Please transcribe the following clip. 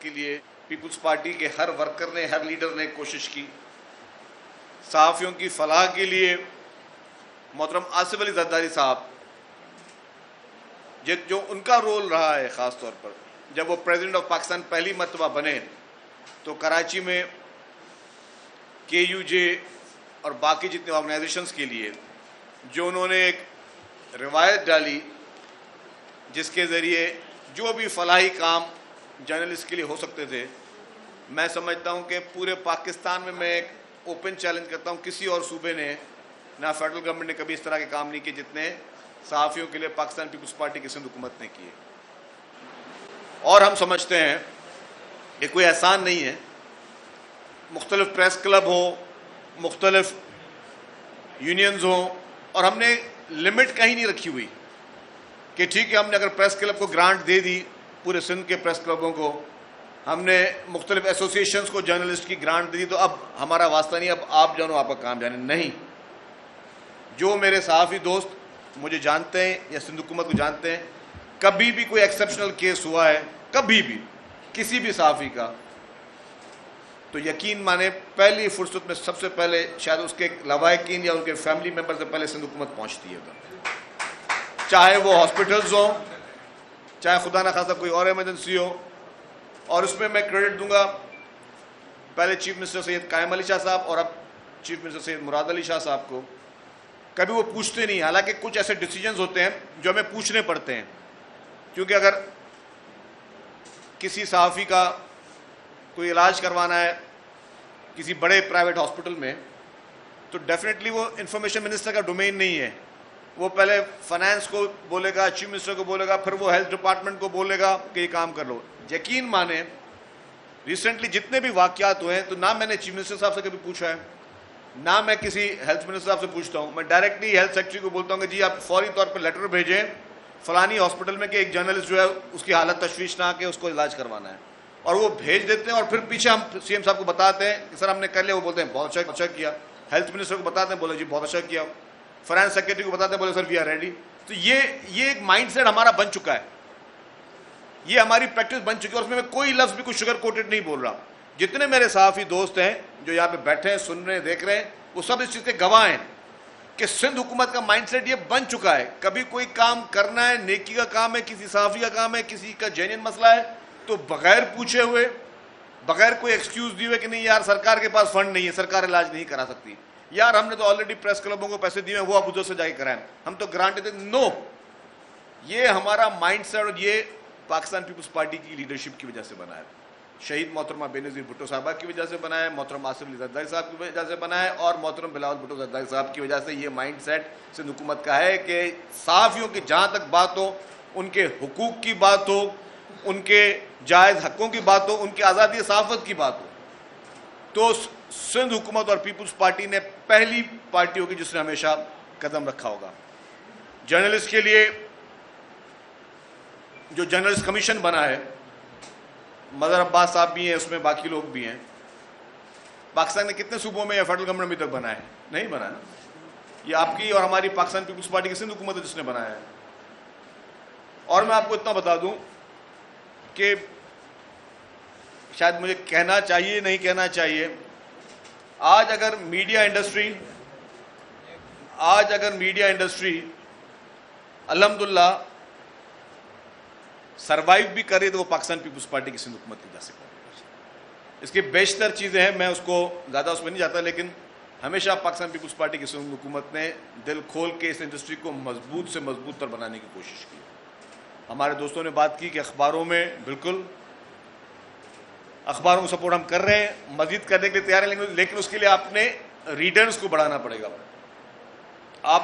کے لیے Peoples party کے ہر ورکر نے، ہر لیڈر نے کوشش کی. صحافیوں کی فلاح کے لیے محترم آصف علی زرداری صاحب، جو ان کا رول رہا ہے خاص طور پر جب وہ پریزیڈنٹ آف پاکستان پہلی مرتبہ بنے تو کراچی میں کے یو جے اور باقی جتنے آرگنائزیشنز کے لیے جو انہوں نے ایک روایت ڈالی جس کے ذریعے جو بھی فلاحی کام جرنلسٹ کے لیے ہو سکتے تھے، میں سمجھتا ہوں کہ پورے پاکستان میں ایک اوپن چیلنج کرتا ہوں، کسی اور صوبے نے نہ فیڈرل گورنمنٹ نے کبھی اس طرح کے کام نہیں کیے جتنے صحافیوں کے لیے پاکستان پیپلز پارٹی کی سندھ حکومت نے کیے. اور ہم سمجھتے ہیں کہ کوئی احسان نہیں ہے، مختلف پریس کلب ہوں، مختلف یونینز ہوں، اور ہم نے لمٹ کہیں نہیں رکھی ہوئی کہ ٹھیک ہے ہم نے اگر پریس کلب کو گرانٹ دے دی، پورے سندھ کے پریس کلبوں کو ہم نے مختلف ایسوسیشنز کو جرنلسٹ کی گرانٹ دے دی تو اب ہمارا واسطہ نہیں، اب آپ جانو آپ کا کام جانے. نہیں، جو میرے صحافی دوست مجھے جانتے ہیں یا سندھ حکومت کو جانتے ہیں، کبھی بھی کوئی ایکسیپشنل کیس ہوا ہے کبھی بھی کسی بھی صحافی کا تو یقین مانے پہلی فرصت میں سب سے پہلے شاید اس کے لواحقین یا ان کے فیملی ممبر سے پہلے سندھ حکومت پہنچتی ہے ادھر، چاہے وہ ہاسپٹلز ہوں، چاہے خدا نہ خاصہ کوئی اور ایمرجنسی ہو. اور اس میں کریڈٹ دوں گا پہلے چیف منسٹر سید قائم علی شاہ صاحب اور اب چیف منسٹر سید مراد علی شاہ صاحب کو. کبھی وہ پوچھتے نہیں، حالانکہ کچھ ایسے ڈیسیجنز ہوتے ہیں جو ہمیں پوچھنے پڑتے ہیں، کیونکہ اگر کسی صحافی کا کوئی علاج کروانا ہے کسی بڑے پرائیویٹ ہاسپٹل میں تو ڈیفینیٹلی وہ انفارمیشن منسٹر کا ڈومین نہیں ہے. وہ پہلے فائنانس کو بولے گا، چیف منسٹر کو بولے گا، پھر وہ ہیلتھ ڈپارٹمنٹ کو بولے گا کہ یہ کام کر لو. یقین مانیں ریسنٹلی جتنے بھی واقعات ہوئے ہیں تو نہ میں نے چیف منسٹر صاحب سے کبھی پوچھا ہے، نہ میں کسی ہیلتھ منسٹر صاحب سے پوچھتا ہوں. میں ڈائریکٹلی ہیلتھ سیکرٹری کو بولتا ہوں کہ جی آپ فوری طور پر لیٹر بھیجیں فلانی ہاسپٹل میں کہ ایک جرنلسٹ جو ہے اس کی حالت تشویشناک ہے، اس کو علاج کروانا ہے. اور وہ بھیج دیتے ہیں اور پھر پیچھے ہم سی ایم صاحب کو بتاتے ہیں کہ سر ہم نے کر لیا. وہ بولتے ہیں بہت اچھا کیا. ہیلتھ منسٹر کو بتاتے ہیں، بولے جی بہت اچھا کیا. فائنانس سیکرٹری کو بتاتے ہیں، بولے سر وی آر ریڈی. تو یہ ایک مائنڈ سیٹ ہمارا بن چکا ہے، یہ ہماری پریکٹس بن چکی ہے، اور اس میں کوئی لفظ بھی کوئی شوگر کوٹڈ نہیں بول رہا. جتنے میرے صحافی دوست ہیں جو یہاں پہ بیٹھے ہیں، سن رہے ہیں، دیکھ رہے ہیں، وہ سب اس چیز کے گواہ ہیں کہ سندھ حکومت کا مائنڈ سیٹ یہ بن چکا ہے. کبھی کوئی کام کرنا ہے، نیکی کا کام ہے، کسی صحافی کا کام ہے، کسی کا جینین مسئلہ ہے تو بغیر پوچھے ہوئے، بغیر کوئی ایکسکیوز دیے ہوئے کہ نہیں یار سرکار کے پاس فنڈ نہیں ہے، سرکار علاج نہیں کرا سکتی، یار ہم نے تو آلریڈی پریس کلبوں کو پیسے دیے ہیں، وہ آپ ادھر سے جا کے کرائیں، ہم تو گرانٹ دیتے. نو، یہ ہمارا مائنڈ سیٹ اور یہ پاکستان پیپلز پارٹی کی لیڈرشپ کی وجہ سے بنا ہے. شہید محترمہ بے نظیر بھٹو صاحبہ کی وجہ سے بنا ہے، محترم آصف علی زرداری صاحب کی وجہ سے بنا ہے، اور محترم بلاول بھٹو زرداری صاحب کی وجہ سے یہ مائنڈ سیٹ سندھ حکومت کا ہے کہ صحافیوں کی جہاں تک بات ہو، ان کے حقوق کی بات ہو، ان کے جائز حقوں کی بات ہو، ان کی آزادی صحافت کی بات ہو، تو سندھ حکومت اور پیپلز پارٹی نے پہلی پارٹی ہوگی جس نے ہمیشہ قدم رکھا ہوگا. جرنلسٹ کے لیے جو جرنلسٹ کمیشن بنا ہے، مظہر عباس صاحب بھی ہیں اس میں، باقی لوگ بھی ہیں. پاکستان نے کتنے صوبوں میں یا فیڈرل گورنمنٹ ابھی تک بنا ہے؟ نہیں بنا ہے. یہ آپ کی اور ہماری پاکستان پیپلز پارٹی کی سندھ حکومت ہے جس نے بنایا ہے. اور میں آپ کو اتنا بتا دوں کہ شاید مجھے کہنا چاہیے نہیں کہنا چاہیے، آج اگر میڈیا انڈسٹری الحمدللہ سروائیو بھی کر رہی تو وہ پاکستان پیپلز پارٹی کی سندھ حکومت کی وجہ سے. اس کی بیشتر چیزیں ہیں، میں اس کو زیادہ اس میں نہیں جاتا، لیکن ہمیشہ پاکستان پیپلز پارٹی کی سندھ حکومت نے دل کھول کے اس انڈسٹری کو مضبوط سے مضبوط تر بنانے کی کوشش کی. ہمارے دوستوں نے بات کی کہ اخباروں میں، بالکل اخباروں کو سپورٹ ہم کر رہے ہیں، مزید کرنے کے لیے تیار ہیں، لیکن اس کے لیے آپ نے ریڈرز کو بڑھانا پڑے گا.